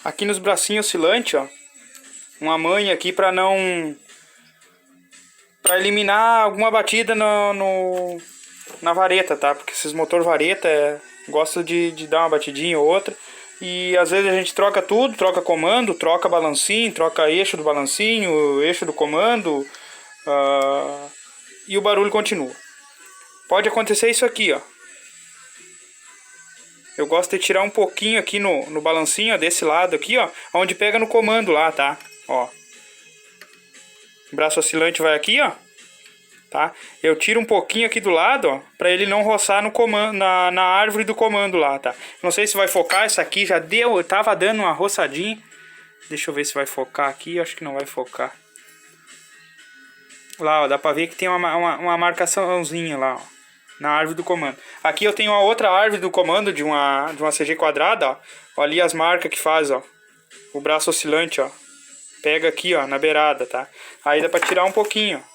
Aqui nos bracinhos oscilantes, ó. Uma manha aqui pra não... Pra eliminar alguma batida na vareta, tá? Porque esses motor vareta gostam de dar uma batidinha ou outra. E às vezes a gente troca tudo, troca comando, troca balancinho, troca eixo do balancinho, eixo do comando. E o barulho continua. Pode acontecer isso aqui, ó. Eu gosto de tirar um pouquinho aqui no balancinho, ó, desse lado aqui, ó. Onde pega no comando lá, tá? Ó. O braço oscilante vai aqui, ó. Tá? Eu tiro um pouquinho aqui do lado, ó, para ele não roçar no comando, na árvore do comando lá, tá? Não sei se vai focar, essa aqui já deu, tava dando uma roçadinha. Deixa eu ver se vai focar aqui, acho que não vai focar. Lá, ó, dá pra ver que tem uma marcaçãozinha lá, ó, na árvore do comando. Aqui eu tenho uma outra árvore do comando de uma CG quadrada, ó. Ó, ali as marcas que faz, ó. O braço oscilante, ó. Pega aqui, ó, na beirada, tá? Aí dá pra tirar um pouquinho, ó.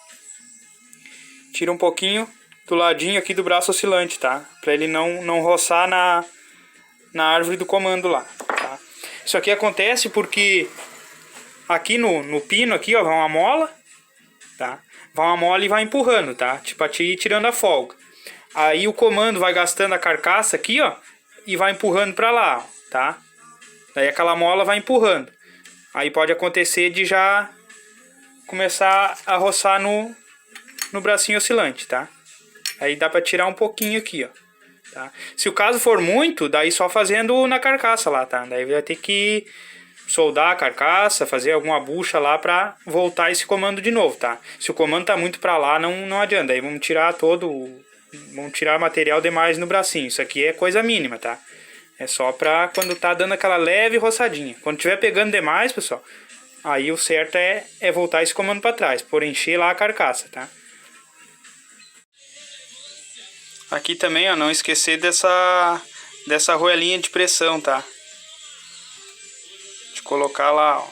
Tira um pouquinho do ladinho aqui do braço oscilante, tá? Pra ele não roçar na árvore do comando lá, tá? Isso aqui acontece porque aqui no pino aqui, ó, vai uma mola, tá? Vai uma mola e vai empurrando, tá? Tipo, a ti tirando a folga. Aí o comando vai gastando a carcaça aqui, ó, e vai empurrando pra lá, ó, tá? Daí aquela mola vai empurrando. Aí pode acontecer de já começar a roçar no bracinho oscilante, tá? Aí dá pra tirar um pouquinho aqui, ó. Tá? Se o caso for muito, daí só fazendo na carcaça lá, tá? Daí vai ter que soldar a carcaça, fazer alguma bucha lá pra voltar esse comando de novo, tá? Se o comando tá muito pra lá, não adianta. Aí vamos tirar vamos tirar material demais no bracinho. Isso aqui é coisa mínima, tá? É só pra quando tá dando aquela leve roçadinha. Quando tiver pegando demais, pessoal, aí o certo é voltar esse comando pra trás, por encher lá a carcaça, tá? Aqui também, ó, não esquecer dessa arruelinha de pressão, tá? De colocar lá, ó.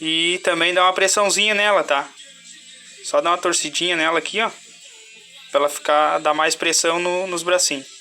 E também dar uma pressãozinha nela, tá? Só dar uma torcidinha nela aqui, ó. Pra ela dar mais pressão nos bracinhos.